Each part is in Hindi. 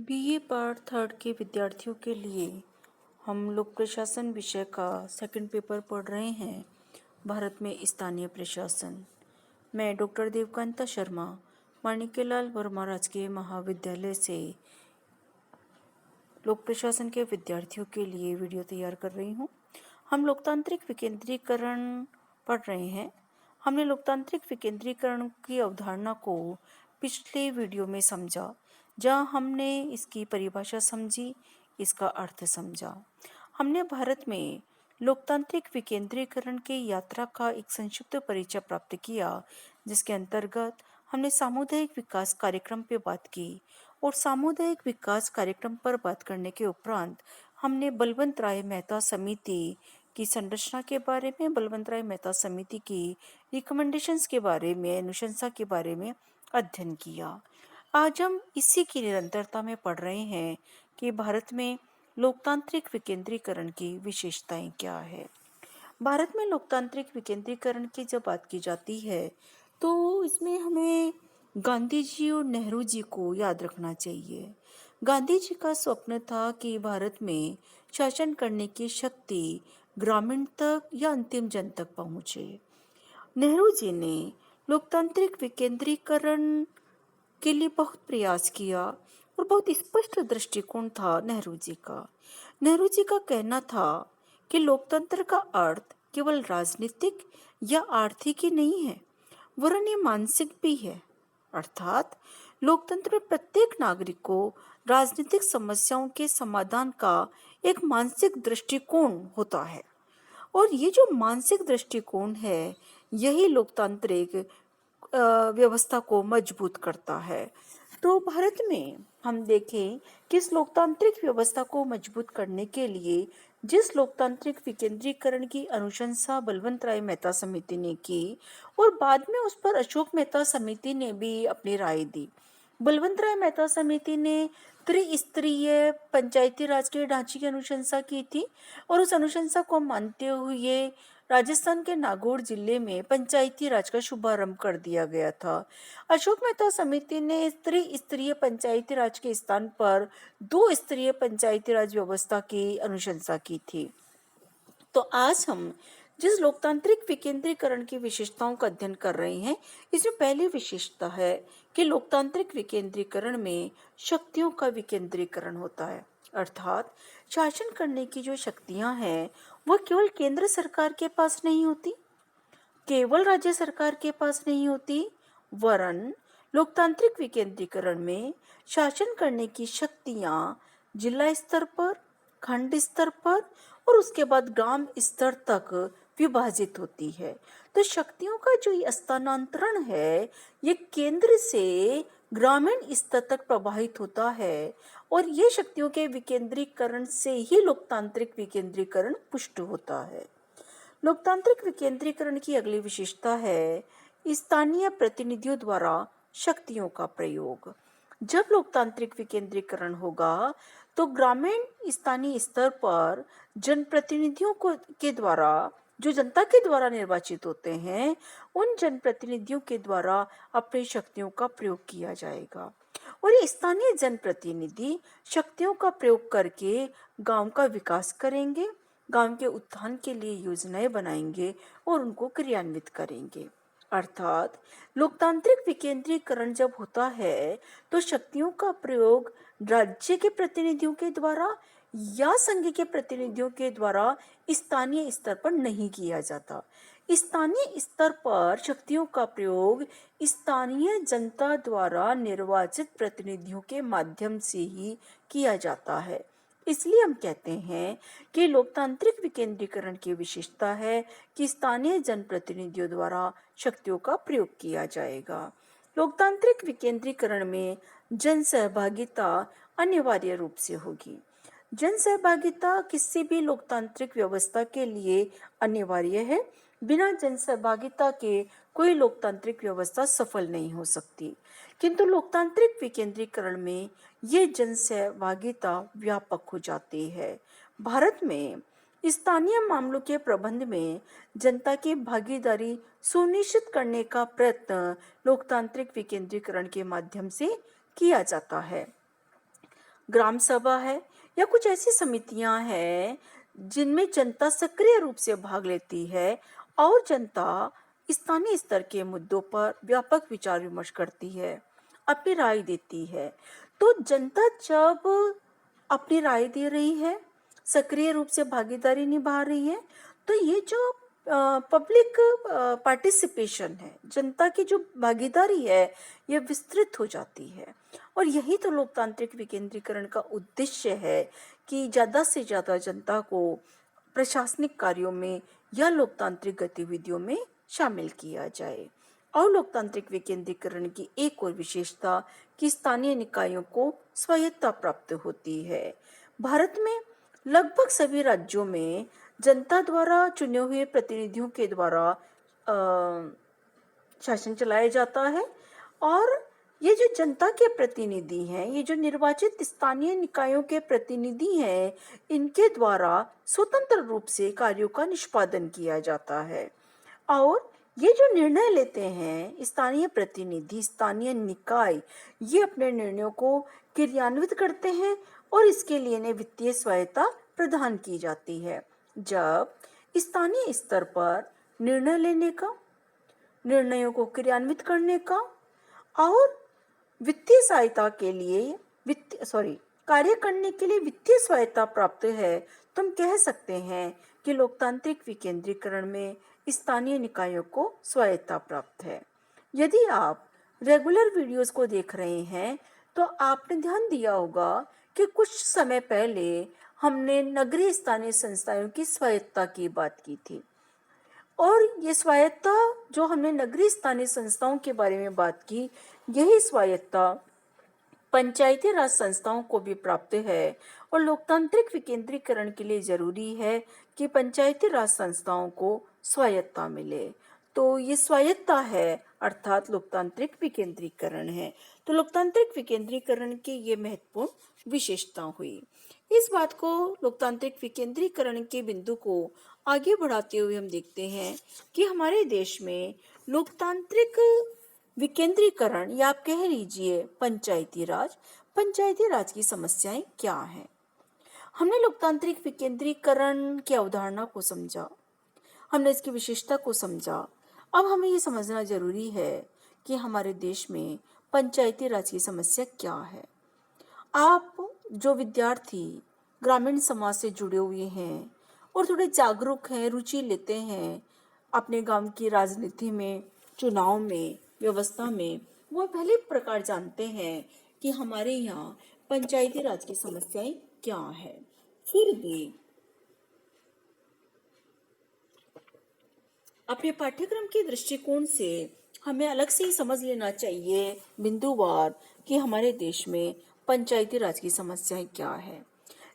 बीए पार्ट थर्ड के विद्यार्थियों के लिए हम लोग प्रशासन विषय का सेकंड पेपर पढ़ रहे हैं। भारत में स्थानीय प्रशासन। मैं डॉक्टर देवकांता शर्मा माणिक्यलाल वर्मा राजकीय महाविद्यालय से लोक प्रशासन के विद्यार्थियों के लिए वीडियो तैयार कर रही हूँ। हम लोकतांत्रिक विकेंद्रीकरण पढ़ रहे हैं। हमने लोकतांत्रिक विकेंद्रीकरण की अवधारणा को पिछले वीडियो में समझा, जहाँ हमने इसकी परिभाषा समझी, इसका अर्थ समझा। हमने भारत में लोकतांत्रिक विकेंद्रीकरण की यात्रा का एक संक्षिप्त परिचय प्राप्त किया, जिसके अंतर्गत हमने सामुदायिक विकास कार्यक्रम पे बात की और सामुदायिक विकास कार्यक्रम पर बात करने के उपरांत हमने बलवंत राय मेहता समिति की संरचना के बारे में, बलवंत राय मेहता समिति की रिकमेंडेशंस के बारे में, अनुशंसा के बारे में अध्ययन किया। आज हम इसी की निरंतरता में पढ़ रहे हैं कि भारत में लोकतांत्रिक विकेंद्रीकरण की विशेषताएं क्या है। भारत में लोकतांत्रिक विकेंद्रीकरण की जब बात की जाती है तो इसमें हमें गांधी जी और नेहरू जी को याद रखना चाहिए। गांधी जी का स्वप्न था कि भारत में शासन करने की शक्ति ग्रामीण तक या अंतिम जन तक पहुंचे। नेहरू जी ने लोकतांत्रिक विकेंद्रीकरण के लिए बहुत प्रयास किया और बहुत स्पष्ट दृष्टिकोण था नेहरू जी का। नेहरू जी का कहना था कि लोकतंत्र का अर्थ केवल राजनीतिक या आर्थिक ही नहीं है, वरन ये मानसिक भी है। अर्थात लोकतंत्र में प्रत्येक नागरिक को राजनीतिक समस्याओं के समाधान का एक मानसिक दृष्टिकोण होता है, और ये जो मानसिक दृष्टिकोण है, यही लोकतांत्रिक व्यवस्था को मजबूत करता है। तो भारत में हम देखें कि इस लोकतांत्रिक व्यवस्था को मजबूत करने के लिए जिस लोकतांत्रिक विकेंद्रीकरण की अनुशंसा बलवंत राय मेहता समिति ने की और बाद में उस पर अशोक मेहता समिति ने भी अपनी राय दी। बलवंत राय मेहता समिति ने त्रिस्तरीय पंचायती राज के ढांचे की अनुशंसा की थी और उस अनुशंसा को मानते हुए राजस्थान के नागौर जिले में पंचायती राज का शुभारंभ कर दिया गया था। अशोक मेहता समिति ने त्रिस्तरीय पंचायती राज के स्थान पर दो स्तरीय पंचायती राज व्यवस्था की अनुशंसा की थी। तो आज हम जिस लोकतांत्रिक विकेंद्रीकरण की विशेषताओं का अध्ययन कर रहे हैं, इसमें पहली विशेषता है कि लोकतांत्रिक विकेंद्रीकरण में शक्तियों का विकेंद्रीकरण होता है। अर्थात शासन करने की जो शक्तियां हैं वह केवल केंद्र सरकार के पास नहीं होती, केवल राज्य सरकार के पास नहीं होती, वरन लोकतांत्रिक विकेंद्रीकरण में शासन करने की शक्तियां जिला स्तर पर, खंड स्तर पर और उसके बाद ग्राम स्तर तक विभाजित होती है। तो शक्तियों का जो ये स्थानांतरण है, ये केंद्र से ग्रामीण स्तर तक प्रभावित होता है और ये शक्तियों के विकेंद्रीकरण से ही लोकतांत्रिक विकेंद्रीकरण पुष्ट होता है। लोकतांत्रिक विकेंद्रीकरण की अगली विशेषता है स्थानीय प्रतिनिधियों द्वारा शक्तियों का प्रयोग। जब लोकतांत्रिक विकेंद्रीकरण होगा तो ग्रामीण स्थानीय स्तर पर जनप्रतिनिधियों को के द्वारा, जो जनता के द्वारा निर्वाचित होते हैं, उन जनप्रतिनिधियों के द्वारा अपनी शक्तियों का प्रयोग किया जाएगा और ये स्थानीय जनप्रतिनिधि शक्तियों का प्रयोग करके गांव का विकास करेंगे, गांव के उत्थान के लिए योजनाएं बनाएंगे और उनको क्रियान्वित करेंगे। अर्थात लोकतांत्रिक विकेंद्रीकरण जब होता है तो शक्तियों का प्रयोग राज्य के प्रतिनिधियों के द्वारा या संघ के प्रतिनिधियों के द्वारा स्थानीय स्तर पर नहीं किया जाता। स्थानीय स्तर पर शक्तियों का प्रयोग स्थानीय जनता द्वारा निर्वाचित प्रतिनिधियों के माध्यम से ही किया जाता है। इसलिए हम कहते हैं कि लोकतांत्रिक विकेंद्रीकरण की विशेषता है कि स्थानीय जनप्रतिनिधियों द्वारा शक्तियों का प्रयोग किया जाएगा। लोकतांत्रिक विकेंद्रीकरण में जन सहभागिता अनिवार्य रूप से होगी। जन सहभागिता किसी भी लोकतांत्रिक व्यवस्था के लिए अनिवार्य है। बिना जन सहभागिता के कोई लोकतांत्रिक व्यवस्था सफल नहीं हो सकती। किंतु लोकतांत्रिक विकेंद्रीकरण में ये जन सहभागिता व्यापक हो जाती है। भारत में स्थानीय मामलों के प्रबंध में जनता की भागीदारी सुनिश्चित करने का प्रयत्न लोकतांत्रिक विकेंद्रीकरण के माध्यम से किया जाता है। ग्राम सभा है या कुछ ऐसी समितियां हैं जिनमें जनता सक्रिय रूप से भाग लेती है और जनता स्थानीय स्तर के मुद्दों पर व्यापक विचार विमर्श करती है, अपनी राय देती है। तो जनता जब अपनी राय दे रही है, सक्रिय रूप से भागीदारी निभा रही है, तो ये जो पब्लिक पार्टिसिपेशन है, जनता की जो भागीदारी है, ये विस्तृत हो जाती है। और यही तो लोकतांत्रिक विकेंद्रीकरण का उद्देश्य है कि ज़्यादा से ज़्यादा जनता को प्रशासनिक कार्यों में या लोकतांत्रिक गतिविधियों में शामिल किया जाए। और लोकतांत्रिक विकेंद्रीकरण की एक और विशेषता कि स्थानीय निकायों को स्वायत्तता प्राप्त होती है। भारत में लगभग सभी राज्यों में जनता द्वारा चुने हुए प्रतिनिधियों के द्वारा शासन चलाया जाता है। और ये जो जनता के प्रतिनिधि हैं, ये जो निर्वाचित स्थानीय निकायों के प्रतिनिधि हैं, इनके द्वारा स्वतंत्र रूप से कार्यों का निष्पादन किया जाता है। और ये जो निर्णय लेते हैं स्थानीय प्रतिनिधि, स्थानीय निकाय, ये अपने निर्णयों को क्रियान्वित करते हैं और इसके लिए इन्हें वित्तीय स्वायत्तता प्रदान की जाती है। जब स्थानीय स्तर पर निर्णय लेने का, निर्णयों को क्रियान्वित करने का और वित्तीय सहायता के लिए कार्य करने के लिए वित्तीय स्वायत्तता प्राप्त है, तो हम कह सकते हैं कि लोकतांत्रिक विकेंद्रीकरण में स्थानीय निकायों को स्वायत्तता प्राप्त है। यदि आप रेगुलर वीडियोस को देख रहे हैं तो आपने ध्यान दिया होगा कि कुछ समय पहले हमने नगरीय स्थानीय संस्थाओं की स्वायत्तता की बात की थी। और ये स्वायत्तता जो हमने नगरीय स्थानीय संस्थाओं के बारे में बात की, यही स्वायत्तता पंचायती राज संस्थाओं को भी प्राप्त है। और लोकतांत्रिक विकेंद्रीकरण के लिए जरूरी है कि पंचायती राज संस्थाओं को स्वायत्तता मिले। तो ये स्वायत्तता है अर्थात लोकतांत्रिक विकेंद्रीकरण है। तो लोकतांत्रिक विकेंद्रीकरण की ये महत्वपूर्ण विशेषता हुई। इस बात को, लोकतांत्रिक विकेंद्रीकरण के बिंदु को आगे बढ़ाते हुए हम देखते हैं कि हमारे देश में लोकतांत्रिक विकेंद्रीकरण या आप कह लीजिए पंचायती राज की समस्याएं क्या हैं। हमने लोकतांत्रिक विकेंद्रीकरण की अवधारणा को समझा, हमने इसकी विशेषता को समझा। अब हमें ये समझना जरूरी है कि हमारे देश में पंचायती राज की समस्या क्या है। आप जो विद्यार्थी ग्रामीण समाज से जुड़े हुए हैं और थोड़े जागरूक हैं, रुचि लेते हैं अपने गांव की राजनीति में, चुनाव में, व्यवस्था में, वो पहले प्रकार जानते हैं कि हमारे यहाँ पंचायती राज की समस्याएं क्या है। फिर भी अपने पाठ्यक्रम के दृष्टिकोण से हमें अलग से ही समझ लेना चाहिए बिंदुवार कि हमारे देश में पंचायती राज की समस्याएं क्या है।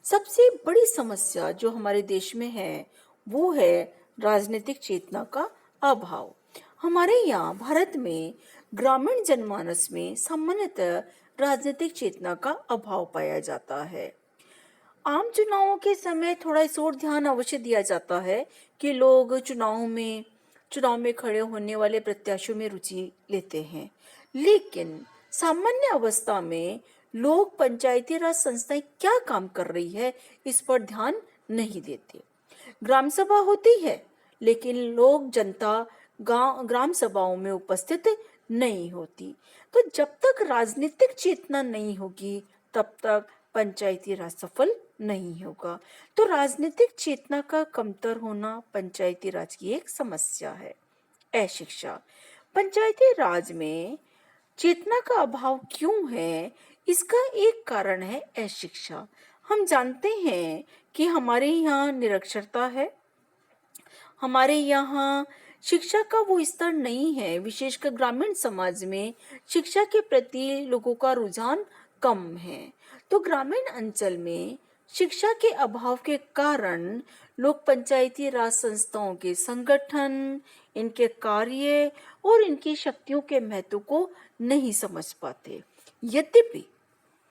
सबसे बड़ी समस्या जो हमारे देश में है वो है राजनीतिक चेतना का अभाव। हमारे यहाँ भारत में ग्रामीण जनमानस में सामान्यतः राजनीतिक चेतना का अभाव पाया जाता है। आम चुनावों के समय थोड़ा इस ओर ध्यान अवश्य दिया जाता है कि लोग चुनाव में खड़े होने वाले प्रत्याशियों में रुचि लेते हैं, लेकिन सामान्य अवस्था में लोग पंचायती राज संस्थाएं क्या काम कर रही है इस पर ध्यान नहीं देते। ग्राम सभा होती है लेकिन जनता ग्राम सभाओं में उपस्थित नहीं होती। तो जब तक राजनीतिक चेतना नहीं होगी तब तक पंचायती राज सफल नहीं होगा। तो राजनीतिक चेतना का कमतर होना पंचायती राज की एक समस्या है। अशिक्षा, पंचायती राज में चेतना का अभाव क्यों है, इसका एक कारण है अशिक्षा। हम जानते हैं कि हमारे यहाँ निरक्षरता है, हमारे यहाँ शिक्षा का वो स्तर नहीं है। विशेषकर ग्रामीण समाज में शिक्षा के प्रति लोगों का रुझान कम है। तो ग्रामीण अंचल में शिक्षा के अभाव के कारण लोग पंचायती राज संस्थाओं के संगठन, इनके कार्य और इनकी शक्तियों के महत्व को नहीं समझ पाते। यद्यपि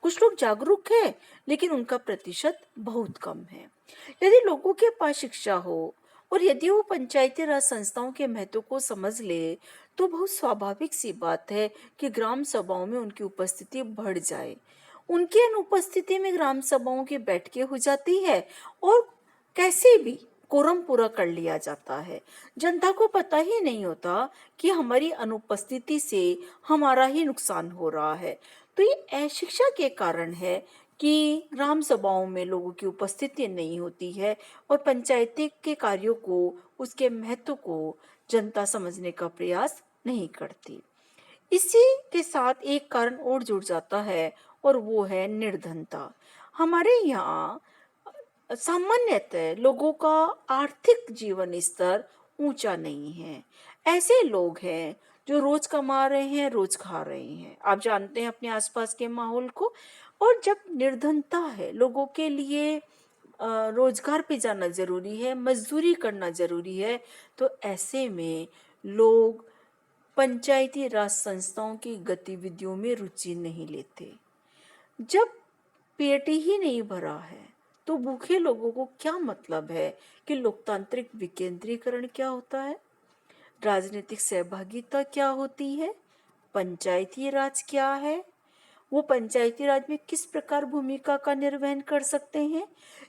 कुछ लोग जागरूक हैं लेकिन उनका प्रतिशत बहुत कम है। यदि लोगों के पास शिक्षा हो और यदि वो पंचायती राज संस्थाओं के महत्व को समझ ले तो बहुत स्वाभाविक सी बात है कि ग्राम सभाओं में उनकी उपस्थिति बढ़ जाए। उनकी अनुपस्थिति में ग्राम सभाओं की बैठकें हो जाती है और कैसे भी कोरम पूरा कर लिया जाता है। जनता को पता ही नहीं होता कि हमारी अनुपस्थिति से हमारा ही नुकसान हो रहा है। तो ये अशिक्षा के कारण है कि ग्राम सभाओं में लोगों की उपस्थिति नहीं होती है और पंचायती के कार्यों को, उसके महत्व को जनता समझने का प्रयास नहीं करती। इसी के साथ एक कारण और जुड़ जाता है और वो है निर्धनता। हमारे यहाँ सामान्यतः लोगों का आर्थिक जीवन स्तर ऊंचा नहीं है। ऐसे लोग हैं जो रोज कमा रहे हैं, रोज खा रहे हैं। आप जानते हैं अपने आसपास के माहौल को। और जब निर्धनता है, लोगों के लिए रोजगार पे जाना जरूरी है, मजदूरी करना जरूरी है, तो ऐसे में लोग पंचायती राज संस्थाओं की गतिविधियों में रुचि नहीं लेते। जब पेट ही नहीं भरा है तो भूखे लोगों को क्या मतलब है कि लोकतांत्रिक विकेंद्रीकरण क्या होता है, राजनीतिक सहभागिता क्या होती है, पंचायती राज क्या है, वो पंचायती राज में किस प्रकार भूमिका का निर्वहन कर सकते हैं।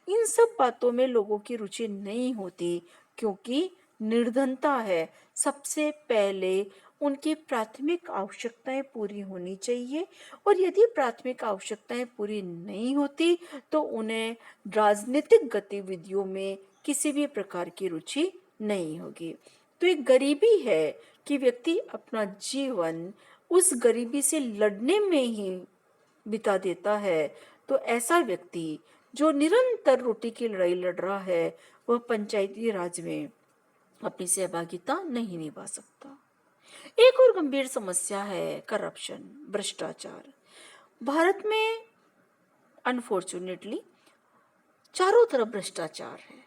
इन सब बातों में लोगों की रुचि नहीं होती क्योंकि निर्धनता है। सबसे पहले उनकी प्राथमिक आवश्यकताएं पूरी होनी चाहिए और यदि प्राथमिक आवश्यकताएं पूरी नहीं होती तो उन्हें राजनीतिक गतिविधियों में किसी भी प्रकार की रुचि नहीं होगी। तो एक गरीबी है कि व्यक्ति अपना जीवन उस गरीबी से लड़ने में ही बिता देता है। तो ऐसा व्यक्ति जो निरंतर रोटी की लड़ाई लड़ रहा है वह पंचायती राज में अपनी सहभागिता नहीं निभा सकता। एक और गंभीर समस्या है करप्शन, भ्रष्टाचार। भारत में अनफॉर्चुनेटली चारों तरफ भ्रष्टाचार है।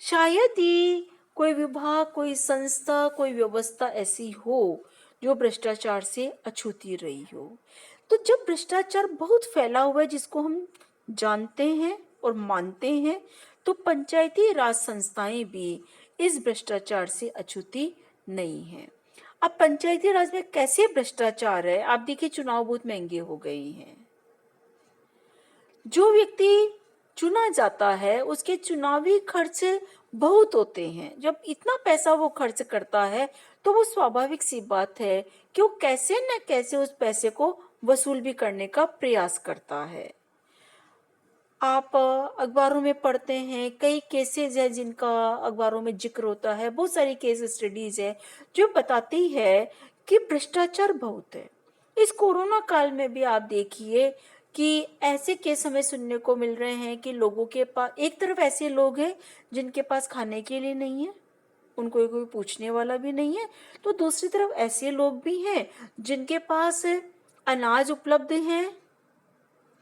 शायद ही कोई विभाग, कोई संस्था, कोई व्यवस्था ऐसी हो जो भ्रष्टाचार से अछूती रही हो। तो जब भ्रष्टाचार बहुत फैला हुआ है जिसको हम जानते हैं और मानते हैं, तो पंचायती राज संस्थाएं भी इस भ्रष्टाचार से अछूती नहीं है। अब पंचायती राज में कैसे भ्रष्टाचार है, आप देखिए चुनाव बहुत महंगे हो गए हैं। जो व्यक्ति चुना जाता है उसके चुनावी खर्च बहुत होते हैं। जब इतना पैसा वो खर्च करता है तो वो स्वाभाविक सी बात है कि वो कैसे न कैसे उस पैसे को वसूल भी करने का प्रयास करता है। आप अखबारों में पढ़ते हैं, कई केसेस है जिनका अखबारों में जिक्र होता है, बहुत सारी केस स्टडीज है जो बताती है कि भ्रष्टाचार बहुत है। इस कोरोना काल में भी आप देखिए कि ऐसे केस हमें सुनने को मिल रहे हैं कि लोगों के पास, एक तरफ ऐसे लोग हैं जिनके पास खाने के लिए नहीं है, उनको कोई पूछने वाला भी नहीं है, तो दूसरी तरफ ऐसे लोग भी हैं जिनके पास अनाज उपलब्ध है,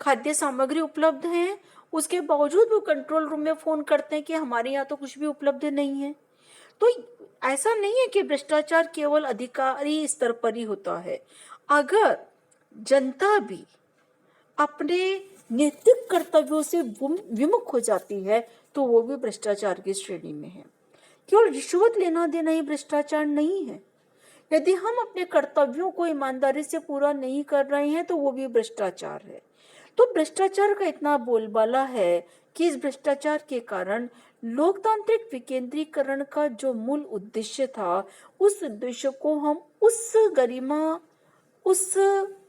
खाद्य सामग्री उपलब्ध है, उसके बावजूद वो कंट्रोल रूम में फोन करते हैं कि हमारे यहाँ तो कुछ भी उपलब्ध नहीं है। तो ऐसा नहीं है कि भ्रष्टाचार केवल अधिकारी स्तर पर ही होता है। अगर जनता भी अपने नैतिक कर्तव्यों से विमुख हो जाती है तो वो भी भ्रष्टाचार की श्रेणी में है। केवल रिश्वत लेना देना ही भ्रष्टाचार नहीं है। यदि हम अपने कर्तव्यों को ईमानदारी से पूरा नहीं कर रहे हैं तो वो भी भ्रष्टाचार है। तो भ्रष्टाचार का इतना बोलबाला है कि इस भ्रष्टाचार के कारण लोकतांत्रिक विकेंद्रीकरण का जो मूल उद्देश्य था, उस उद्देश्य को हम उस गरिमा, उस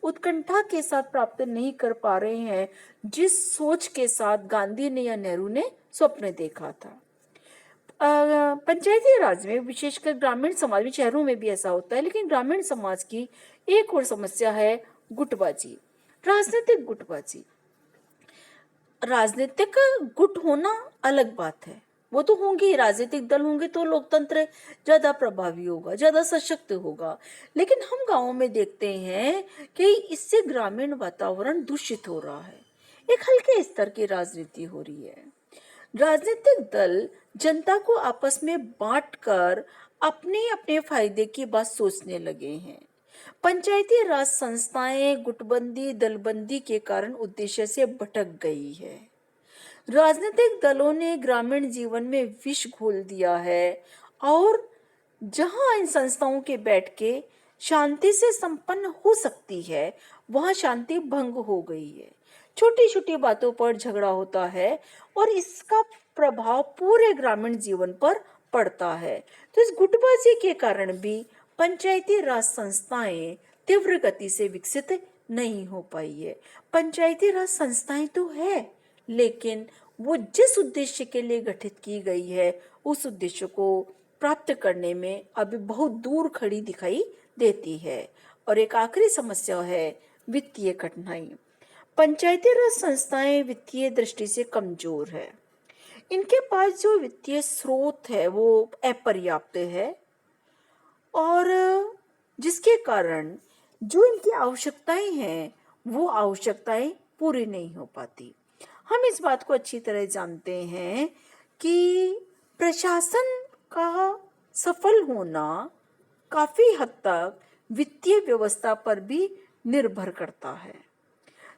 उत्कंठा के साथ प्राप्त नहीं कर पा रहे हैं जिस सोच के साथ गांधी ने या नेहरू ने स्वप्न देखा था। पंचायती राज में, विशेषकर ग्रामीण समाज में, शहरों में भी ऐसा होता है, लेकिन ग्रामीण समाज की एक और समस्या है गुटबाजी, राजनीतिक गुटबाजी। राजनीतिक गुट होना अलग बात है, वो तो होंगे, राजनीतिक दल होंगे तो लोकतंत्र ज्यादा प्रभावी होगा, ज्यादा सशक्त होगा। लेकिन हम गांवों में देखते हैं कि इससे ग्रामीण वातावरण दूषित हो रहा है, एक हल्के स्तर की राजनीति हो रही है। राजनीतिक दल जनता को आपस में बांटकर अपने अपने फायदे की बात सोचने लगे हैं। पंचायती राज संस्थाएं गुटबंदी, दलबंदी के कारण उद्देश्य से भटक गई है। राजनीतिक दलों ने ग्रामीण जीवन में विष घोल दिया है और जहां इन संस्थाओं के बैठ के शांति से संपन्न हो सकती है, वहां शांति भंग हो गई है। छोटी छोटी बातों पर झगड़ा होता है और इसका प्रभाव पूरे ग्रामीण जीवन पर पड़ता है। तो इस गुटबाजी के कारण भी पंचायती राज संस्थाएं तीव्र गति से विकसित नहीं हो पाई है। पंचायती राज संस्थाएं तो है, लेकिन वो जिस उद्देश्य के लिए गठित की गई है उस उद्देश्य को प्राप्त करने में अभी बहुत दूर खड़ी दिखाई देती है। और एक आखिरी समस्या है वित्तीय कठिनाई। पंचायती राज संस्थाएं वित्तीय दृष्टि से कमजोर है। इनके पास जो वित्तीय स्रोत है वो अपर्याप्त है और जिसके कारण जो इनकी आवश्यकताएं हैं वो आवश्यकताएं पूरी नहीं हो पाती। हम इस बात को अच्छी तरह जानते हैं कि प्रशासन का सफल होना काफी हद तक वित्तीय व्यवस्था पर भी निर्भर करता है।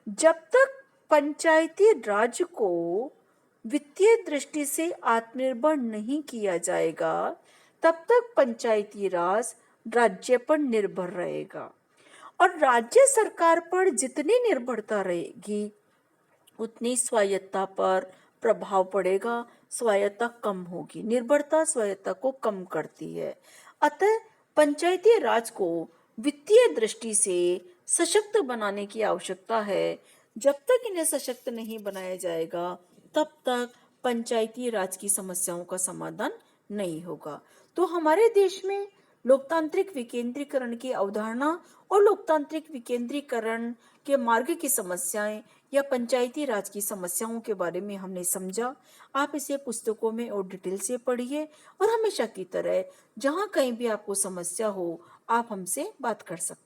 जब तक पंचायती राज को वित्तीय दृष्टि से आत्मनिर्भर नहीं किया जाएगा तब तक पंचायती राज राज्य पर निर्भर रहेगा और राज्य सरकार पर जितनी निर्भरता रहेगी उतनी स्वायत्ता पर प्रभाव पड़ेगा, स्वायत्ता कम होगी। निर्भरता स्वायत्ता को कम करती है। अतः पंचायती राज को वित्तीय दृष्टि से सशक्त बनाने की आवश्यकता है। जब तक इन्हें सशक्त नहीं बनाया जाएगा तब तक पंचायती राज की समस्याओं का समाधान नहीं होगा। तो हमारे देश में लोकतांत्रिक विकेंद्रीकरण की अवधारणा और लोकतांत्रिक विकेंद्रीकरण के मार्ग की समस्याएं या पंचायती राज की समस्याओं के बारे में हमने समझा। आप इसे पुस्तकों में और डिटेल से पढ़िए और हमेशा की तरह जहां कहीं भी आपको समस्या हो आप हमसे बात कर सकते हैं।